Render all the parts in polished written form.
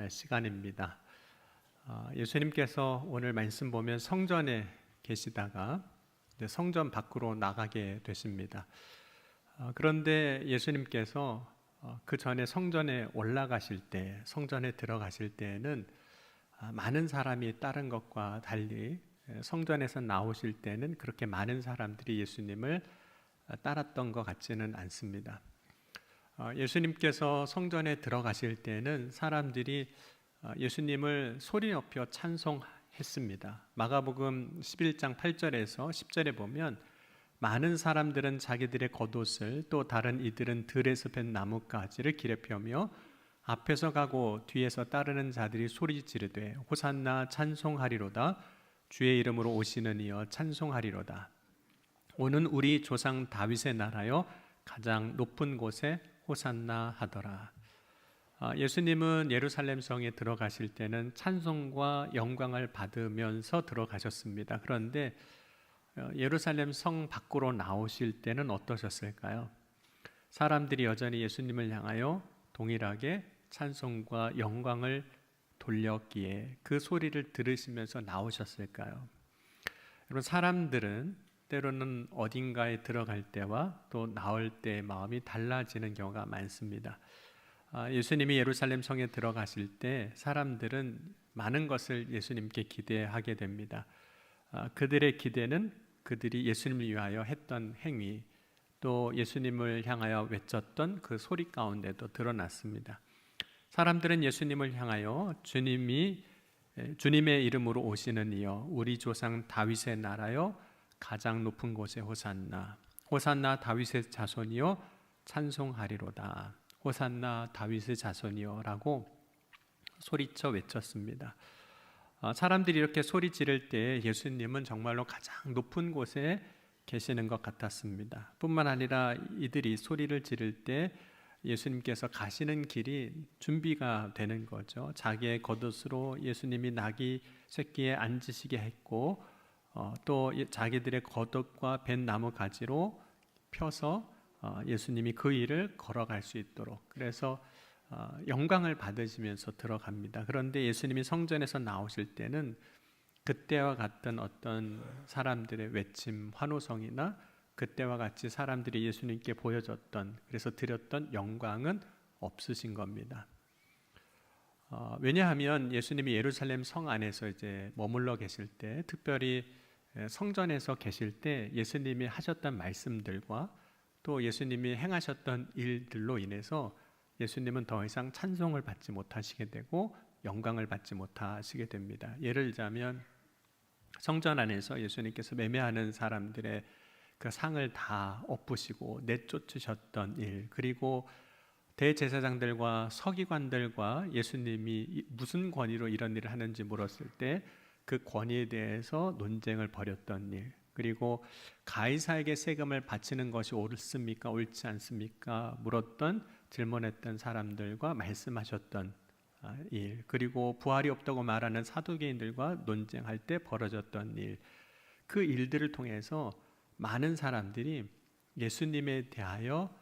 시간입니다. 예수님께서 오늘 말씀 보면 성전에 계시다가 성전 밖으로 나가게 되십니다. 그런데 예수님께서 그 전에 성전에 올라가실 때, 성전에 들어가실 때에는 많은 사람이 따른 것과 달리 성전에서 나오실 때는 그렇게 많은 사람들이 예수님을 따랐던 것 같지는 않습니다. 예수님께서 성전에 들어가실 때는 사람들이 예수님을 소리 높여 찬송했습니다. 마가복음 11장 8절에서 10절에 보면 많은 사람들은 자기들의 겉옷을 또 다른 이들은 들에서 벤 나뭇가지를 길에 펴며 앞에서 가고 뒤에서 따르는 자들이 소리 지르되 호산나 찬송하리로다 주의 이름으로 오시는 이여 찬송하리로다 오는 우리 조상 다윗의 나라여 가장 높은 곳에 호산나 하더라. 예수님은 예루살렘 성에 들어가실 때는 찬송과 영광을 받으면서 들어가셨습니다. 그런데 예루살렘 성 밖으로 나오실 때는 어떠셨을까요? 사람들이 여전히 예수님을 향하여 동일하게 찬송과 영광을 돌렸기에 그 소리를 들으시면서 나오셨을까요? 여러분, 사람들은 때로는 어딘가에 들어갈 때와 또 나올 때의 마음이 달라지는 경우가 많습니다. 예수님이 예루살렘 성에 들어가실 때 사람들은 많은 것을 예수님께 기대하게 됩니다. 그들의 기대는 그들이 예수님을 위하여 했던 행위, 또 예수님을 향하여 외쳤던 그 소리 가운데도 드러났습니다. 사람들은 예수님을 향하여 주님의 이름으로 오시는 이여 우리 조상 다윗의 나라여 가장 높은 곳에 호산나 호산나 다윗의 자손이여 찬송하리로다 호산나 다윗의 자손이여 라고 소리쳐 외쳤습니다. 사람들이 이렇게 소리 지를 때 예수님은 정말로 가장 높은 곳에 계시는 것 같았습니다. 뿐만 아니라 이들이 소리를 지를 때 예수님께서 가시는 길이 준비가 되는 거죠. 자기의 겉옷으로 예수님이 나귀 새끼에 앉으시게 했고 또 자기들의 겉옷과 벤 나무 가지로 펴서 예수님이 그 일을 걸어갈 수 있도록 그래서 영광을 받으시면서 들어갑니다. 그런데 예수님이 성전에서 나오실 때는 그때와 같은 어떤 사람들의 외침, 환호성이나 그때와 같이 사람들이 예수님께 보여줬던 그래서 드렸던 영광은 없으신 겁니다. 왜냐하면 예수님이 예루살렘 성 안에서 이제 머물러 계실 때, 특별히 성전에서 계실 때 예수님이 하셨던 말씀들과 또 예수님이 행하셨던 일들로 인해서 예수님은 더 이상 찬송을 받지 못하시게 되고 영광을 받지 못하시게 됩니다. 예를 들자면 성전 안에서 예수님께서 매매하는 사람들의 그 상을 다 엎으시고 내쫓으셨던 일, 그리고 대제사장들과 서기관들과 예수님이 무슨 권위로 이런 일을 하는지 물었을 때 그 권위에 대해서 논쟁을 벌였던 일, 그리고 가이사에게 세금을 바치는 것이 옳습니까 옳지 않습니까 물었던 질문했던 사람들과 말씀하셨던 일, 그리고 부활이 없다고 말하는 사두개인들과 논쟁할 때 벌어졌던 일, 그 일들을 통해서 많은 사람들이 예수님에 대하여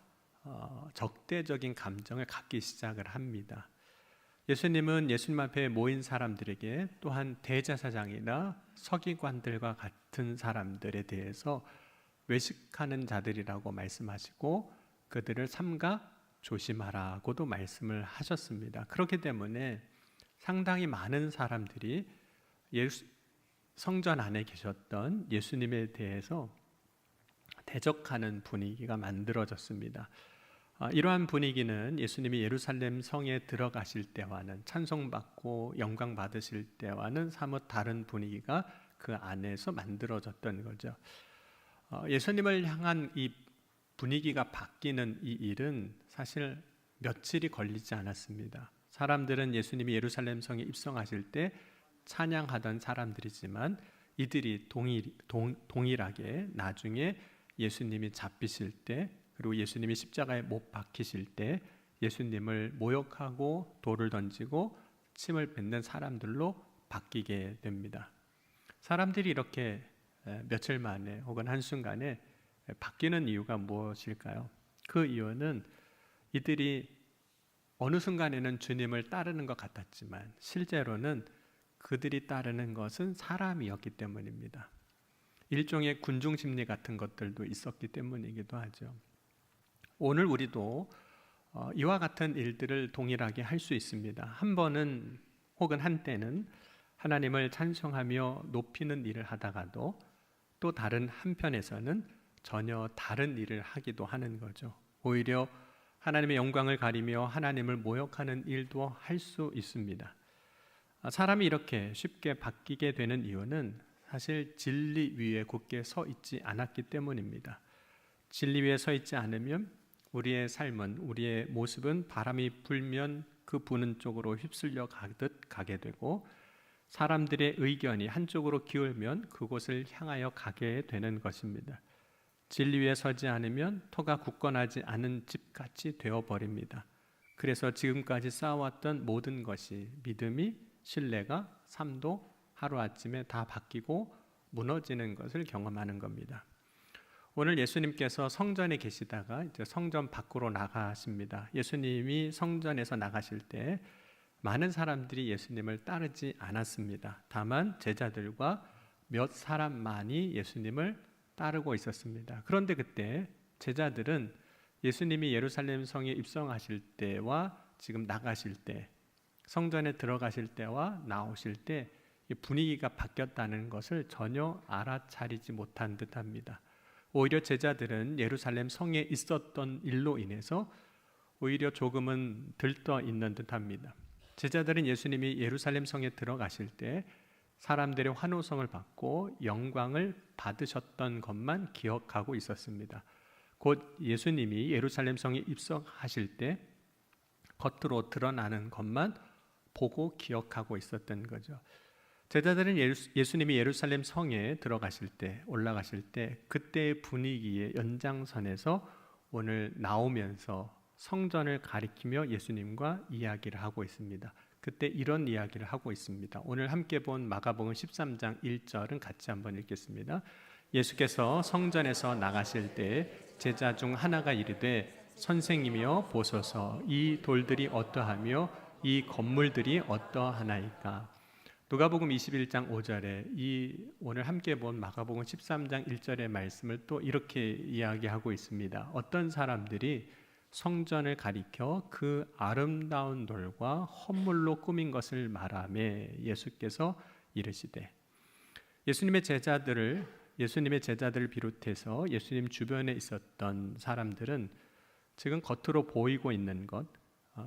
적대적인 감정을 갖기 시작을 합니다. 예수님은 예수님 앞에 모인 사람들에게 또한 대제사장이나 서기관들과 같은 사람들에 대해서 외식하는 자들이라고 말씀하시고 그들을 삼가 조심하라고도 말씀을 하셨습니다. 그렇기 때문에 상당히 많은 사람들이 성전 안에 계셨던 예수님에 대해서 대적하는 분위기가 만들어졌습니다. 이러한 분위기는 예수님이 예루살렘 성에 들어가실 때와는 찬송받고 영광 받으실 때와는 사뭇 다른 분위기가 그 안에서 만들어졌던 거죠. 예수님을 향한 이 분위기가 바뀌는 이 일은 사실 며칠이 걸리지 않았습니다. 사람들은 예수님이 예루살렘 성에 입성하실 때 찬양하던 사람들이지만 이들이 동일하게 나중에 예수님이 잡히실 때 그리고 예수님이 십자가에 못 박히실 때 예수님을 모욕하고 돌을 던지고 침을 뱉는 사람들로 바뀌게 됩니다. 사람들이 이렇게 며칠 만에 혹은 한순간에 바뀌는 이유가 무엇일까요? 그 이유는 이들이 어느 순간에는 주님을 따르는 것 같았지만 실제로는 그들이 따르는 것은 사람이었기 때문입니다. 일종의 군중 심리 같은 것들도 있었기 때문이기도 하죠. 오늘 우리도 이와 같은 일들을 동일하게 할 수 있습니다. 한 번은 혹은 한때는 하나님을 찬송하며 높이는 일을 하다가도 또 다른 한편에서는 전혀 다른 일을 하기도 하는 거죠. 오히려 하나님의 영광을 가리며 하나님을 모욕하는 일도 할 수 있습니다. 사람이 이렇게 쉽게 바뀌게 되는 이유는 사실 진리 위에 굳게 서 있지 않았기 때문입니다. 진리 위에 서 있지 않으면 우리의 삶은, 우리의 모습은 바람이 불면 그 부는 쪽으로 휩쓸려 가듯 가게 되고, 사람들의 의견이 한쪽으로 기울면 그곳을 향하여 가게 되는 것입니다. 진리 위에 서지 않으면 터가 굳건하지 않은 집같이 되어버립니다. 그래서 지금까지 쌓아왔던 모든 것이, 믿음이, 신뢰가, 삶도 하루아침에 다 바뀌고 무너지는 것을 경험하는 겁니다. 오늘 예수님께서 성전에 계시다가 이제 성전 밖으로 나가십니다. 예수님이 성전에서 나가실 때 많은 사람들이 예수님을 따르지 않았습니다. 다만 제자들과 몇 사람만이 예수님을 따르고 있었습니다. 그런데 그때 제자들은 예수님이 예루살렘 성에 입성하실 때와 지금 나가실 때, 성전에 들어가실 때와 나오실 때 분위기가 바뀌었다는 것을 전혀 알아차리지 못한 듯합니다. 오히려 제자들은 예루살렘 성에 있었던 일로 인해서 오히려 조금은 들떠 있는 듯합니다. 제자들은 예수님이 예루살렘 성에 들어가실 때 사람들의 환호성을 받고 영광을 받으셨던 것만 기억하고 있었습니다. 곧 예수님이 예루살렘 성에 입성하실 때 겉으로 드러나는 것만 보고 기억하고 있었던 거죠. 제자들은 예수님이 예루살렘 성에 들어가실 때, 올라가실 때 그때의 분위기의 연장선에서 오늘 나오면서 성전을 가리키며 예수님과 이야기를 하고 있습니다. 그때 이런 이야기를 하고 있습니다. 오늘 함께 본 마가복음 13장 1절은 같이 한번 읽겠습니다. 예수께서 성전에서 나가실 때 제자 중 하나가 이르되 선생님이여 보소서, 이 돌들이 어떠하며 이 건물들이 어떠하나이까. 누가복음 21장 5절에 이 오늘 함께 본 마가복음 13장 1절의 말씀을 또 이렇게 이야기하고 있습니다. 어떤 사람들이 성전을 가리켜 그 아름다운 돌과 헌물로 꾸민 것을 말하며 예수께서 이르시되, 예수님의 제자들을 비롯해서 예수님 주변에 있었던 사람들은 지금 겉으로 보이고 있는 것,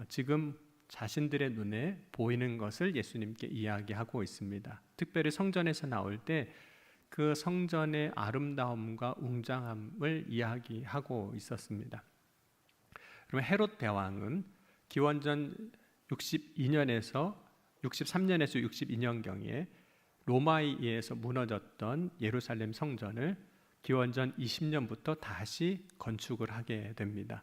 지금 자신들의 눈에 보이는 것을 예수님께 이야기하고 있습니다. 특별히 성전에서 나올 때 그 성전의 아름다움과 웅장함을 이야기하고 있었습니다. 그러면 헤롯 대왕은 기원전 63년에서 62년경에 로마에 의해서 무너졌던 예루살렘 성전을 기원전 20년부터 다시 건축을 하게 됩니다.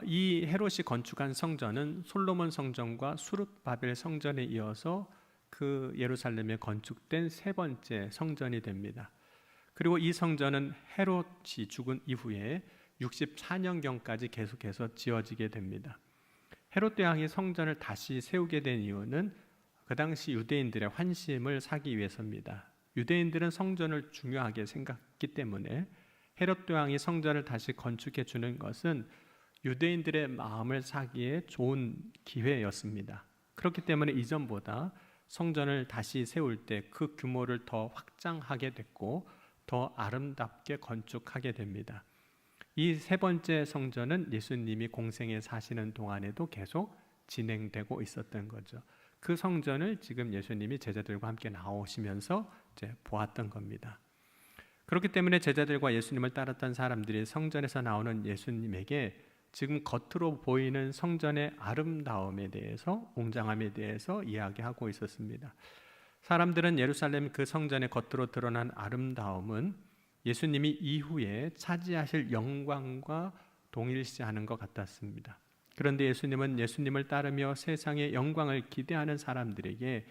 이 헤롯이 건축한 성전은 솔로몬 성전과 수룹바벨 성전에 이어서 그 예루살렘에 건축된 세 번째 성전이 됩니다. 그리고 이 성전은 헤롯이 죽은 이후에 64년경까지 계속해서 지어지게 됩니다. 헤롯 대왕이 성전을 다시 세우게 된 이유는 그 당시 유대인들의 환심을 사기 위해서입니다. 유대인들은 성전을 중요하게 생각했기 때문에 헤롯 대왕이 성전을 다시 건축해 주는 것은 유대인들의 마음을 사기에 좋은 기회였습니다. 그렇기 때문에 이전보다 성전을 다시 세울 때 그 규모를 더 확장하게 됐고 더 아름답게 건축하게 됩니다. 이 세 번째 성전은 예수님이 공생에 사시는 동안에도 계속 진행되고 있었던 거죠. 그 성전을 지금 예수님이 제자들과 함께 나오시면서 이제 보았던 겁니다. 그렇기 때문에 제자들과 예수님을 따랐던 사람들이 성전에서 나오는 예수님에게 지금 겉으로 보이는 성전의 아름다움에 대해서, 웅장함에 대해서 이야기하고 있었습니다. 사람들은 예루살렘 그 성전의 겉으로 드러난 아름다움은 예수님이 이후에 차지하실 영광과 동일시하는 것 같았습니다. 그런데 예수님은 예수님을 따르며 세상의 영광을 기대하는 사람들에게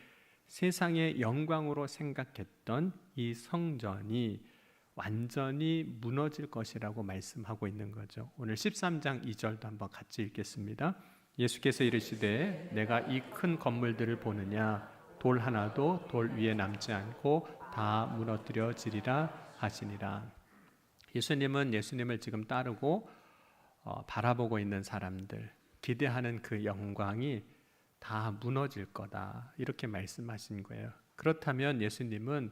세상의 영광으로 생각했던 이 성전이 완전히 무너질 것이라고 말씀하고 있는 거죠. 오늘 13장 2절도 한번 같이 읽겠습니다. 예수께서 이르시되 내가 이 큰 건물들을 보느냐 돌 하나도 돌 위에 남지 않고 다 무너뜨려지리라 하시니라. 예수님을 지금 따르고 바라보고 있는 사람들, 기대하는 그 영광이 다 무너질 거다, 이렇게 말씀하신 거예요. 그렇다면 예수님은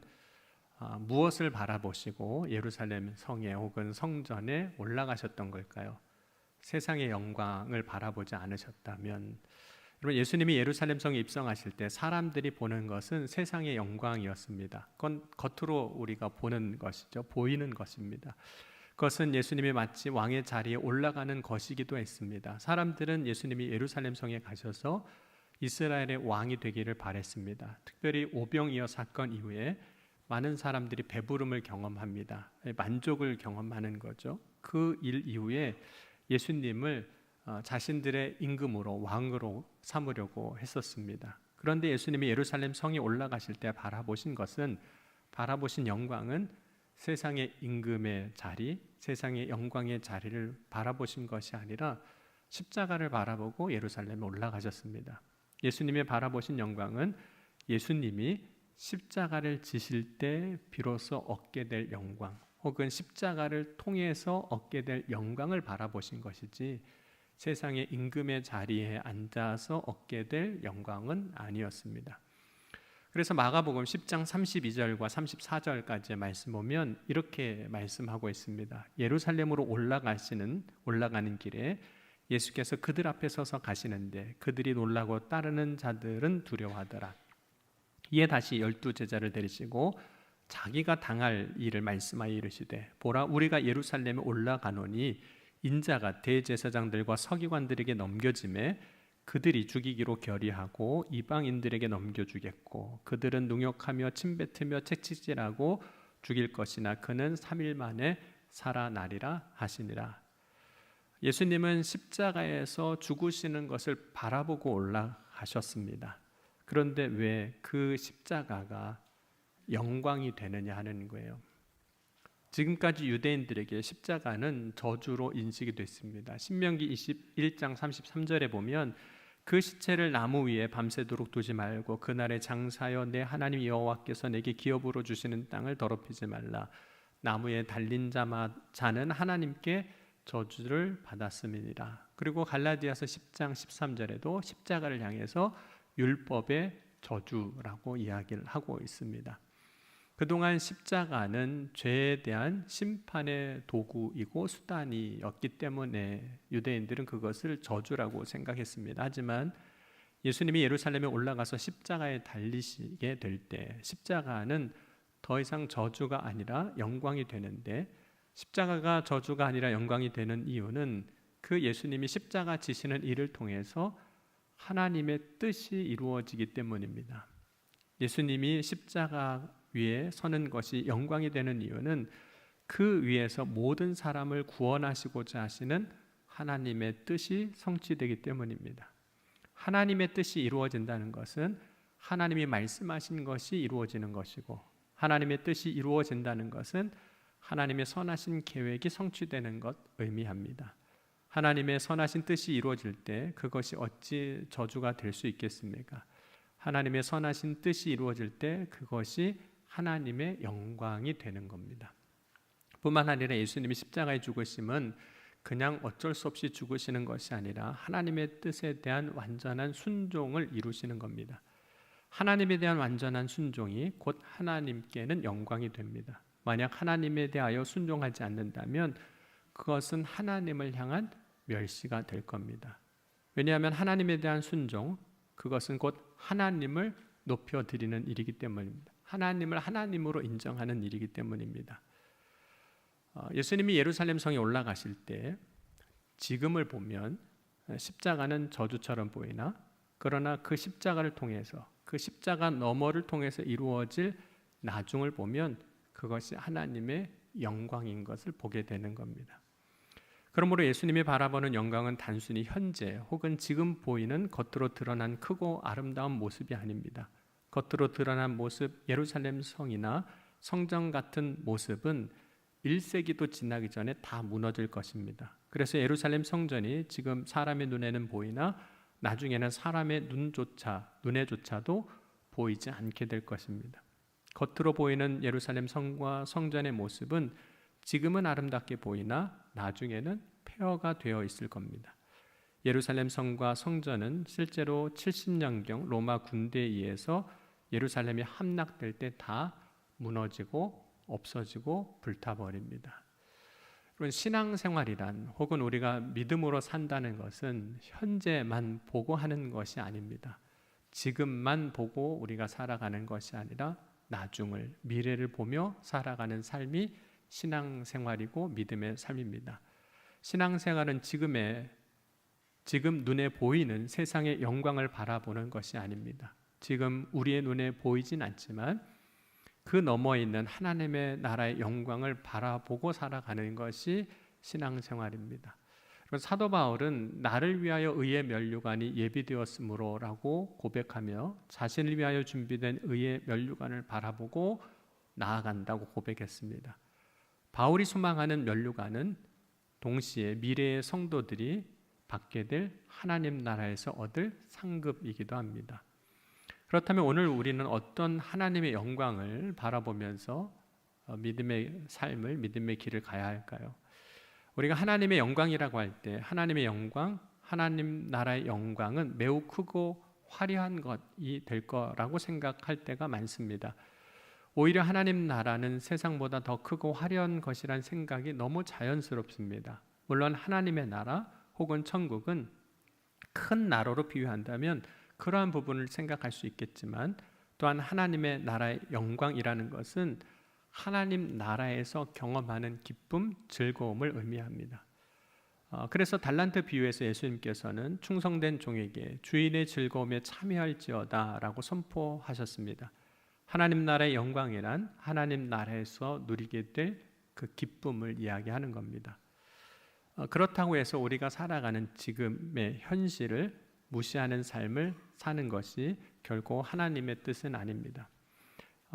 무엇을 바라보시고 예루살렘 성에 혹은 성전에 올라가셨던 걸까요? 세상의 영광을 바라보지 않으셨다면, 여러분, 예수님이 예루살렘 성에 입성하실 때 사람들이 보는 것은 세상의 영광이었습니다. 그건 겉으로 우리가 보는 것이죠. 보이는 것입니다. 그것은 예수님이 마치 왕의 자리에 올라가는 것이기도 했습니다. 사람들은 예수님이 예루살렘 성에 가셔서 이스라엘의 왕이 되기를 바랬습니다. 특별히 오병이어 사건 이후에 많은 사람들이 배부름을 경험합니다. 만족을 경험하는 거죠. 그 일 이후에 예수님을 자신들의 임금으로, 왕으로 삼으려고 했었습니다. 그런데 예수님이 예루살렘 성에 올라가실 때 바라보신 영광은 세상의 임금의 자리, 세상의 영광의 자리를 바라보신 것이 아니라 십자가를 바라보고 예루살렘에 올라가셨습니다. 예수님의 바라보신 영광은 예수님이 십자가를 지실 때 비로소 얻게 될 영광, 혹은 십자가를 통해서 얻게 될 영광을 바라보신 것이지 세상의 임금의 자리에 앉아서 얻게 될 영광은 아니었습니다. 그래서 마가복음 10장 32절과 34절까지의 말씀 보면 이렇게 말씀하고 있습니다. 예루살렘으로 올라가는 길에 예수께서 그들 앞에 서서 가시는데 그들이 놀라고 따르는 자들은 두려워하더라. 이에 다시 12 제자를 데리시고 자기가 당할 일을 말씀하여 이르시되 보라, 우리가 예루살렘에 올라가노니 인자가 대제사장들과 서기관들에게 넘겨짐에 그들이 죽이기로 결의하고 이방인들에게 넘겨주겠고 그들은 능욕하며 침뱉으며 채찍질하고 죽일 것이나 그는 3일 만에 살아나리라 하시니라. 예수님은 십자가에서 죽으시는 것을 바라보고 올라가셨습니다. 그런데 왜 그 십자가가 영광이 되느냐 하는 거예요. 지금까지 유대인들에게 십자가는 저주로 인식이 됐습니다. 신명기 21장 33절에 보면 그 시체를 나무 위에 밤새도록 두지 말고 그날에 장사하여 내 하나님 여호와께서 내게 기업으로 주시는 땅을 더럽히지 말라. 나무에 달린 자는 하나님께 저주를 받았음이니라. 그리고 갈라디아서 10장 13절에도 십자가를 향해서 율법의 저주라고 이야기를 하고 있습니다. 그동안 십자가는 죄에 대한 심판의 도구이고 수단이었기 때문에 유대인들은 그것을 저주라고 생각했습니다. 하지만 예수님이 예루살렘에 올라가서 십자가에 달리시게 될 때 십자가는 더 이상 저주가 아니라 영광이 되는데, 십자가가 저주가 아니라 영광이 되는 이유는 그 예수님이 십자가 지시는 일을 통해서 하나님의 뜻이 이루어지기 때문입니다. 예수님이 십자가 위에 서는 것이 영광이 되는 이유는 그 위에서 모든 사람을 구원하시고자 하시는 하나님의 뜻이 성취되기 때문입니다. 하나님의 뜻이 이루어진다는 것은 하나님이 말씀하신 것이 이루어지는 것이고, 하나님의 뜻이 이루어진다는 것은 하나님의 선하신 계획이 성취되는 것 의미합니다. 하나님의 선하신 뜻이 이루어질 때 그것이 어찌 저주가 될 수 있겠습니까? 하나님의 선하신 뜻이 이루어질 때 그것이 하나님의 영광이 되는 겁니다. 뿐만 아니라 예수님이 십자가에 죽으심은 그냥 어쩔 수 없이 죽으시는 것이 아니라 하나님의 뜻에 대한 완전한 순종을 이루시는 겁니다. 하나님에 대한 완전한 순종이 곧 하나님께는 영광이 됩니다. 만약 하나님에 대하여 순종하지 않는다면 그것은 하나님을 향한 멸시가 될 겁니다. 왜냐하면 하나님에 대한 순종, 그것은 곧 하나님을 높여드리는 일이기 때문입니다. 하나님을 하나님으로 인정하는 일이기 때문입니다. 예수님이 예루살렘 성에 올라가실 때 지금을 보면 십자가는 저주처럼 보이나, 그러나 그 십자가를 통해서, 그 십자가 너머를 통해서 이루어질 나중을 보면 그것이 하나님의 영광인 것을 보게 되는 겁니다. 그러므로 예수님이 바라보는 영광은 단순히 현재 혹은 지금 보이는 겉으로 드러난 크고 아름다운 모습이 아닙니다. 겉으로 드러난 모습, 예루살렘 성이나 성전 같은 모습은 1세기도 지나기 전에 다 무너질 것입니다. 그래서 예루살렘 성전이 지금 사람의 눈에는 보이나 나중에는 사람의 눈에조차도 보이지 않게 될 것입니다. 겉으로 보이는 예루살렘 성과 성전의 모습은 지금은 아름답게 보이나 나중에는 폐허가 되어 있을 겁니다. 예루살렘 성과 성전은 실제로 70년경 로마 군대에 의해서 예루살렘이 함락될 때 다 무너지고 없어지고 불타버립니다. 그런 신앙생활이란 혹은 우리가 믿음으로 산다는 것은 현재만 보고 하는 것이 아닙니다. 지금만 보고 우리가 살아가는 것이 아니라 나중을, 미래를 보며 살아가는 삶이 신앙생활이고 믿음의 삶입니다. 신앙생활은 지금 눈에 보이는 세상의 영광을 바라보는 것이 아닙니다. 지금 우리의 눈에 보이진 않지만 그 너머에 있는 하나님의 나라의 영광을 바라보고 살아가는 것이 신앙생활입니다. 사도 바울은 나를 위하여 의의 면류관이 예비되었으므로라고 고백하며 자신을 위하여 준비된 의의 면류관을 바라보고 나아간다고 고백했습니다. 바울이 소망하는 면류관은 동시에 미래의 성도들이 받게 될 하나님 나라에서 얻을 상급이기도 합니다. 그렇다면 오늘 우리는 어떤 하나님의 영광을 바라보면서 믿음의 삶을, 믿음의 길을 가야 할까요? 우리가 하나님의 영광이라고 할 때 하나님의 영광, 하나님 나라의 영광은 매우 크고 화려한 것이 될 거라고 생각할 때가 많습니다. 오히려 하나님 나라는 세상보다 더 크고 화려한 것이란 생각이 너무 자연스럽습니다. 물론 하나님의 나라 혹은 천국은 큰 나라로 비유한다면 그러한 부분을 생각할 수 있겠지만 또한 하나님의 나라의 영광이라는 것은 하나님 나라에서 경험하는 기쁨, 즐거움을 의미합니다. 그래서 달란트 비유에서 예수님께서는 충성된 종에게 주인의 즐거움에 참여할지어다 라고 선포하셨습니다. 하나님 나라의 영광이란 하나님 나라에서 누리게 될 그 기쁨을 이야기하는 겁니다. 그렇다고 해서 우리가 살아가는 지금의 현실을 무시하는 삶을 사는 것이 결코 하나님의 뜻은 아닙니다.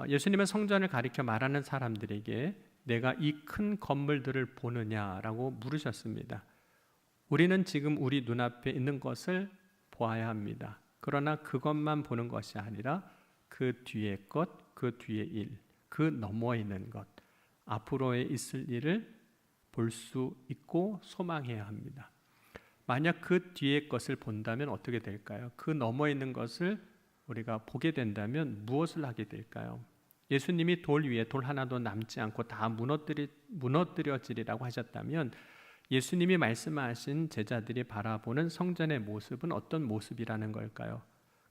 예수님은 성전을 가리켜 말하는 사람들에게 내가 이 큰 건물들을 보느냐라고 물으셨습니다. 우리는 지금 우리 눈앞에 있는 것을 보아야 합니다. 그러나 그것만 보는 것이 아니라 그 뒤의 것, 그 뒤의 일, 그 너머에 있는 것, 앞으로에 있을 일을 볼 수 있고 소망해야 합니다. 만약 그 뒤의 것을 본다면 어떻게 될까요? 그 너머에 있는 것을 우리가 보게 된다면 무엇을 하게 될까요? 예수님이 돌 위에 돌 하나도 남지 않고 다 무너뜨려지리라고 하셨다면 예수님이 말씀하신 제자들이 바라보는 성전의 모습은 어떤 모습이라는 걸까요?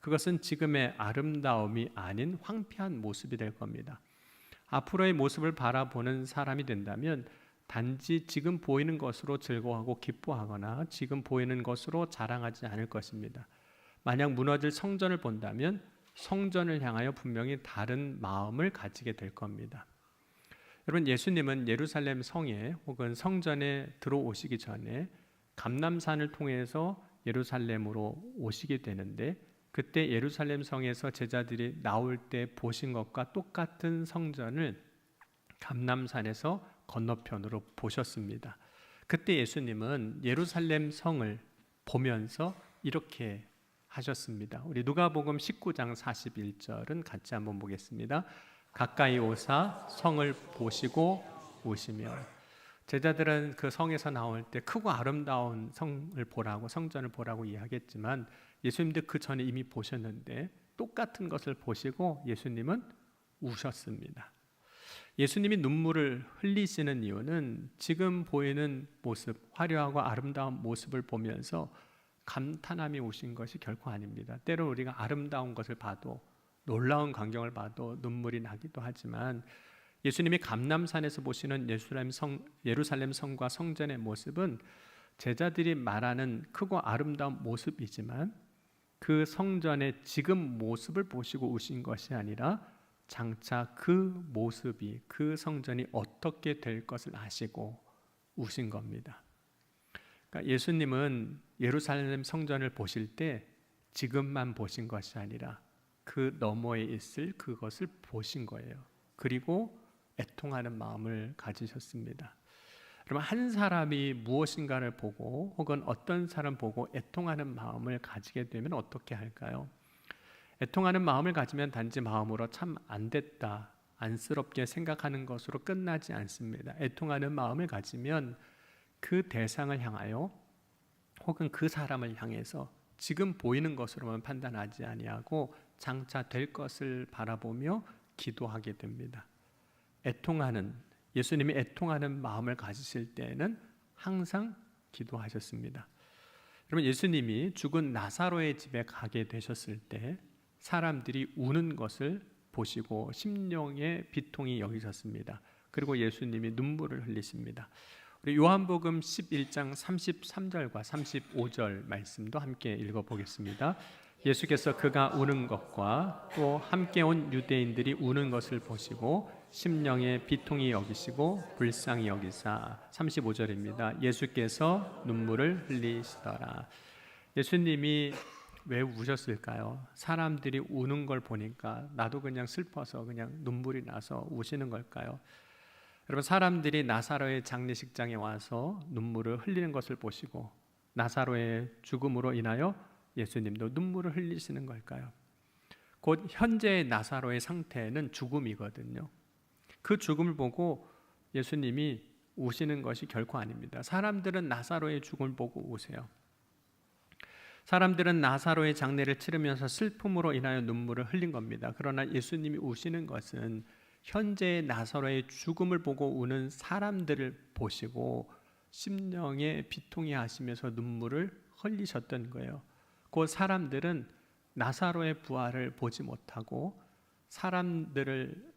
그것은 지금의 아름다움이 아닌 황폐한 모습이 될 겁니다. 앞으로의 모습을 바라보는 사람이 된다면 단지 지금 보이는 것으로 즐거워하고 기뻐하거나 지금 보이는 것으로 자랑하지 않을 것입니다. 만약 무너질 성전을 본다면 성전을 향하여 분명히 다른 마음을 가지게 될 겁니다. 여러분, 예수님은 예루살렘 성에 혹은 성전에 들어오시기 전에 감람산을 통해서 예루살렘으로 오시게 되는데 그때 예루살렘 성에서 제자들이 나올 때 보신 것과 똑같은 성전을 감람산에서 건너편으로 보셨습니다. 그때 예수님은 예루살렘 성을 보면서 이렇게 하셨습니다. 우리 누가복음 19장 41절은 같이 한번 보겠습니다. 가까이 오사 성을 보시고 오시며. 제자들은 그 성에서 나올 때 크고 아름다운 성을 보라고, 성전을 보라고 이야기했지만 예수님도 그 전에 이미 보셨는데 똑같은 것을 보시고 예수님은 우셨습니다. 예수님이 눈물을 흘리시는 이유는 지금 보이는 모습, 화려하고 아름다운 모습을 보면서 감탄함이 오신 것이 결코 아닙니다. 때로 우리가 아름다운 것을 봐도, 놀라운 광경을 봐도 눈물이 나기도 하지만 예수님이 감람산에서 보시는 예루살렘 성과 성전의 모습은 제자들이 말하는 크고 아름다운 모습이지만 그 성전의 지금 모습을 보시고 우신 것이 아니라 장차 그 모습이, 그 성전이 어떻게 될 것을 아시고 우신 겁니다. 그러니까 예수님은 예루살렘 성전을 보실 때 지금만 보신 것이 아니라 그 너머에 있을 그것을 보신 거예요. 그리고 애통하는 마음을 가지셨습니다. 그러면 한 사람이 무엇인가를 보고 혹은 어떤 사람 보고 애통하는 마음을 가지게 되면 어떻게 할까요? 애통하는 마음을 가지면 단지 마음으로 참 안 됐다, 안쓰럽게 생각하는 것으로 끝나지 않습니다. 애통하는 마음을 가지면 그 대상을 향하여 혹은 그 사람을 향해서 지금 보이는 것으로만 판단하지 아니하고 장차 될 것을 바라보며 기도하게 됩니다. 예수님이 애통하는 마음을 가지실 때에는 항상 기도하셨습니다. 여러분, 예수님이 죽은 나사로의 집에 가게 되셨을 때 사람들이 우는 것을 보시고 심령의 비통이 여기셨습니다. 그리고 예수님이 눈물을 흘리십니다. 우리 요한복음 11장 33절과 35절 말씀도 함께 읽어보겠습니다. 예수께서 그가 우는 것과 또 함께 온 유대인들이 우는 것을 보시고 심령의 비통이 여기시고 불쌍히 여기사 35절입니다. 예수께서 눈물을 흘리시더라. 예수님이 왜 우셨을까요? 사람들이 우는 걸 보니까 나도 그냥 슬퍼서 그냥 눈물이 나서 우시는 걸까요? 여러분, 사람들이 나사로의 장례식장에 와서 눈물을 흘리는 것을 보시고 나사로의 죽음으로 인하여 예수님도 눈물을 흘리시는 걸까요? 곧 현재의 나사로의 상태는 죽음이거든요. 그 죽음을 보고 예수님이 우시는 것이 결코 아닙니다. 사람들은 나사로의 죽음을 보고 우세요. 사람들은 나사로의 장례를 치르면서 슬픔으로 인하여 눈물을 흘린 겁니다. 그러나 예수님이 우시는 것은 현재의 나사로의 죽음을 보고 우는 사람들을 보시고 심령에 비통해 하시면서 눈물을 흘리셨던 거예요. 그 사람들은 나사로의 부활을 보지 못하고 사람들을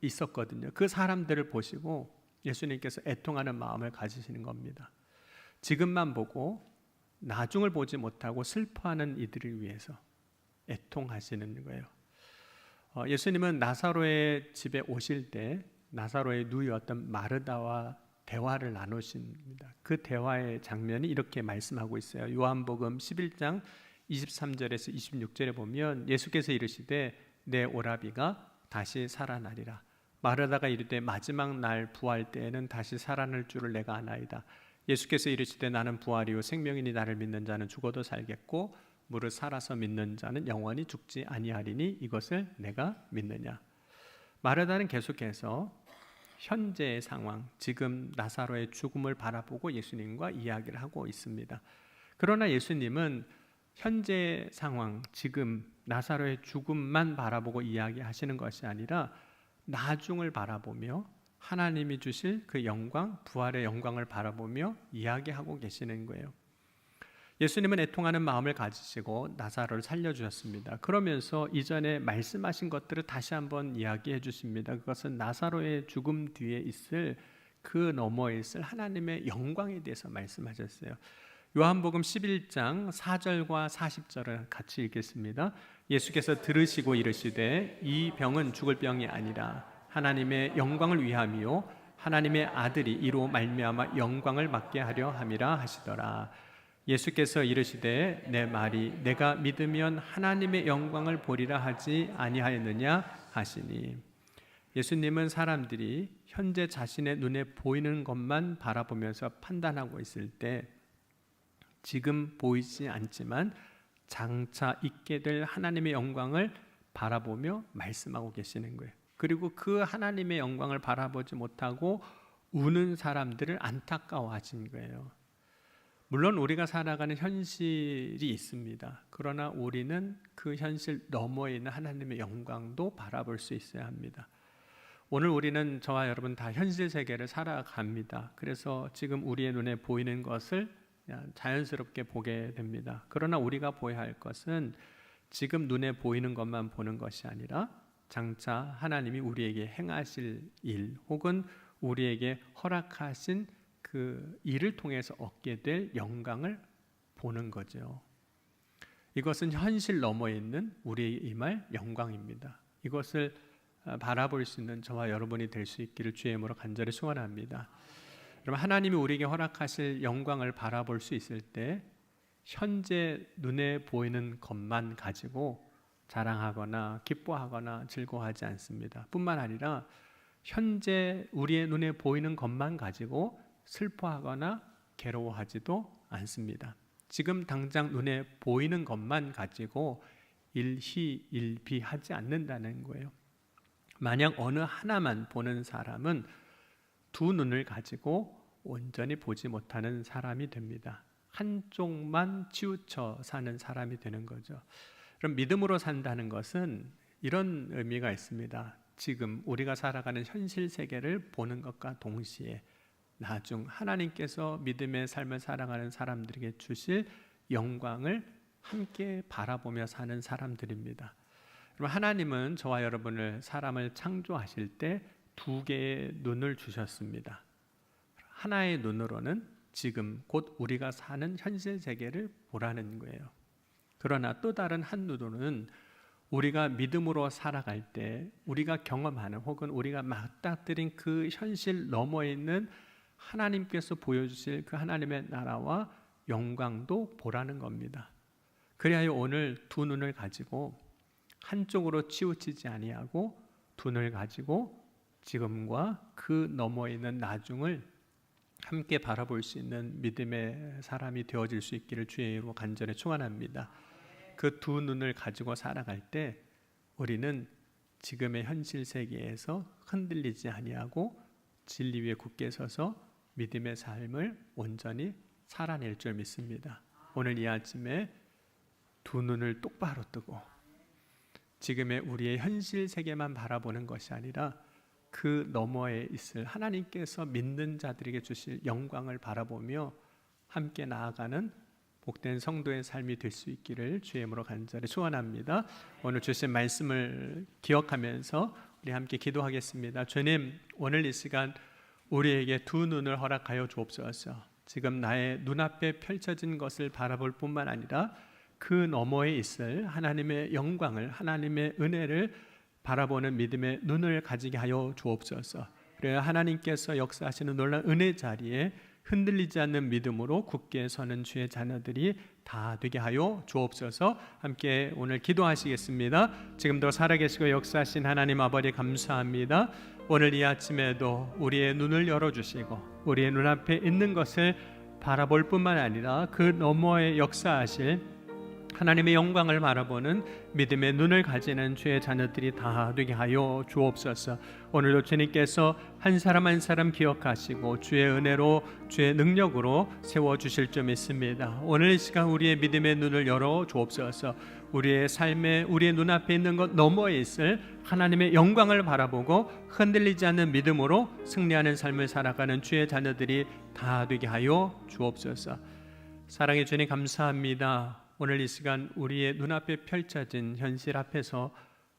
있었거든요. 그 사람들을 보시고 예수님께서 애통하는 마음을 가지시는 겁니다. 지금만 보고 나중을 보지 못하고 슬퍼하는 이들을 위해서 애통하시는 거예요. 예수님은 나사로의 집에 오실 때 나사로의 누이였던 마르다와 대화를 나누십니다. 그 대화의 장면이 이렇게 말씀하고 있어요. 요한복음 11장 23절에서 26절에 보면 예수께서 이르시되 내 오라비가 다시 살아나리라. 마르다가 이르되 마지막 날 부활 때에는 다시 살아날 줄을 내가 아나이다. 예수께서 이르시되 나는 부활이요 생명이니 나를 믿는 자는 죽어도 살겠고 무릇 살아서 믿는 자는 영원히 죽지 아니하리니 이것을 내가 믿느냐. 마르다는 계속해서 현재의 상황, 지금 나사로의 죽음을 바라보고 예수님과 이야기를 하고 있습니다. 그러나 예수님은 현재 상황, 지금 나사로의 죽음만 바라보고 이야기하시는 것이 아니라 나중을 바라보며 하나님이 주실 그 영광, 부활의 영광을 바라보며 이야기하고 계시는 거예요. 예수님은 애통하는 마음을 가지시고 나사로를 살려주셨습니다. 그러면서 이전에 말씀하신 것들을 다시 한번 이야기해 주십니다. 그것은 나사로의 죽음 뒤에 있을 그 너머에 있을 하나님의 영광에 대해서 말씀하셨어요. 요한복음 11장 4절과 40절을 같이 읽겠습니다. 예수께서 들으시고 이르시되 이 병은 죽을 병이 아니라 하나님의 영광을 위함이요 하나님의 아들이 이로 말미암아 영광을 받게 하려 함이라 하시더라. 예수께서 이르시되 내 말이 내가 믿으면 하나님의 영광을 보리라 하지 아니하였느냐 하시니, 예수님은 사람들이 현재 자신의 눈에 보이는 것만 바라보면서 판단하고 있을 때 지금 보이지 않지만 장차 있게 될 하나님의 영광을 바라보며 말씀하고 계시는 거예요. 그리고 그 하나님의 영광을 바라보지 못하고 우는 사람들을 안타까워하신 거예요. 물론 우리가 살아가는 현실이 있습니다. 그러나 우리는 그 현실 너머에 있는 하나님의 영광도 바라볼 수 있어야 합니다. 오늘 우리는 저와 여러분 다 현실 세계를 살아갑니다. 그래서 지금 우리의 눈에 보이는 것을 자연스럽게 보게 됩니다. 그러나 우리가 보아야 할 것은 지금 눈에 보이는 것만 보는 것이 아니라 장차 하나님이 우리에게 행하실 일 혹은 우리에게 허락하신 그 일을 통해서 얻게 될 영광을 보는 거죠. 이것은 현실 너머에 있는 우리의 임할 영광입니다. 이것을 바라볼 수 있는 저와 여러분이 될 수 있기를 주의 이름으로 간절히 소원합니다. 여러분, 하나님이 우리에게 허락하실 영광을 바라볼 수 있을 때 현재 눈에 보이는 것만 가지고 자랑하거나 기뻐하거나 즐거워하지 않습니다. 뿐만 아니라 현재 우리의 눈에 보이는 것만 가지고 슬퍼하거나 괴로워하지도 않습니다. 지금 당장 눈에 보이는 것만 가지고 일희일비하지 않는다는 거예요. 만약 어느 하나만 보는 사람은 두 눈을 가지고 온전히 보지 못하는 사람이 됩니다. 한쪽만 치우쳐 사는 사람이 되는 거죠. 그럼 믿음으로 산다는 것은 이런 의미가 있습니다. 지금 우리가 살아가는 현실 세계를 보는 것과 동시에 나중 하나님께서 믿음의 삶을 살아가는 사람들에게 주실 영광을 함께 바라보며 사는 사람들입니다. 그럼 하나님은 저와 여러분을 사람을 창조하실 때 두 개의 눈을 주셨습니다. 하나의 눈으로는 지금 곧 우리가 사는 현실 세계를 보라는 거예요. 그러나 또 다른 한 눈으로는 우리가 믿음으로 살아갈 때 우리가 경험하는 혹은 우리가 맞닥뜨린 그 현실 너머에 있는 하나님께서 보여주실 그 하나님의 나라와 영광도 보라는 겁니다. 그리하여 오늘 두 눈을 가지고 한쪽으로 치우치지 아니하고 두 눈을 가지고 지금과 그 너머에 있는 나중을 함께 바라볼 수 있는 믿음의 사람이 되어질 수 있기를 주의 이름으로 간절히 축원합니다. 그 두 눈을 가지고 살아갈 때 우리는 지금의 현실 세계에서 흔들리지 아니하고 진리 위에 굳게 서서 믿음의 삶을 온전히 살아낼 줄 믿습니다. 오늘 이 아침에 두 눈을 똑바로 뜨고 지금의 우리의 현실 세계만 바라보는 것이 아니라 그 너머에 있을 하나님께서 믿는 자들에게 주실 영광을 바라보며 함께 나아가는 복된 성도의 삶이 될 수 있기를 주의 이름으로 간절히 축원합니다. 오늘 주신 말씀을 기억하면서 우리 함께 기도하겠습니다. 주님, 오늘 이 시간 우리에게 두 눈을 허락하여 주옵소서. 지금 나의 눈앞에 펼쳐진 것을 바라볼 뿐만 아니라 그 너머에 있을 하나님의 영광을, 하나님의 은혜를 바라보는 믿음의 눈을 가지게 하여 주옵소서. 그래야 하나님께서 역사하시는 놀라운 은혜 자리에 흔들리지 않는 믿음으로 굳게 서는 주의 자녀들이 다 되게 하여 주옵소서. 함께 오늘 기도하시겠습니다. 지금도 살아계시고 역사하신 하나님 아버지 감사합니다. 오늘 이 아침에도 우리의 눈을 열어주시고 우리의 눈앞에 있는 것을 바라볼 뿐만 아니라 그 너머에 역사하실 하나님의 영광을 바라보는 믿음의 눈을 가지는 주의 자녀들이 다 되게 하여 주옵소서. 오늘도 주님께서 한 사람 한 사람 기억하시고 주의 은혜로 주의 능력으로 세워주실 줄 믿습니다. 오늘 이 시간 우리의 믿음의 눈을 열어 주옵소서. 우리의 삶에 우리의 눈앞에 있는 것 너머에 있을 하나님의 영광을 바라보고 흔들리지 않는 믿음으로 승리하는 삶을 살아가는 주의 자녀들이 다 되게 하여 주옵소서. 사랑해 주님 감사합니다. 오늘 이 시간 우리의 눈앞에 펼쳐진 현실 앞에서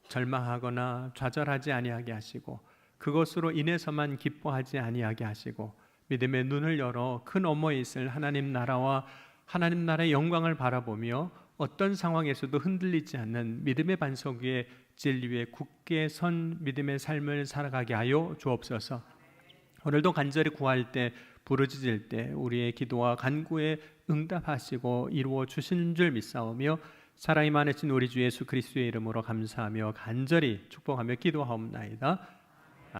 절망하거나 좌절하지 아니하게 하시고 그것으로 인해서만 기뻐하지 아니하게 하시고 믿음의 눈을 열어 그 너머에 있을 하나님 나라와 하나님 나라의 영광을 바라보며 어떤 상황에서도 흔들리지 않는 믿음의 반석 위에 진리 위에 굳게 선 믿음의 삶을 살아가게 하여 주옵소서. 오늘도 간절히 구할 때 부르짖을 때 우리의 기도와 간구에 응답하시고 이루어 주신 줄 믿사오며 사랑이 많으신 우리 주 예수 그리스도의 이름으로 감사하며 간절히 축복하며 기도하옵나이다.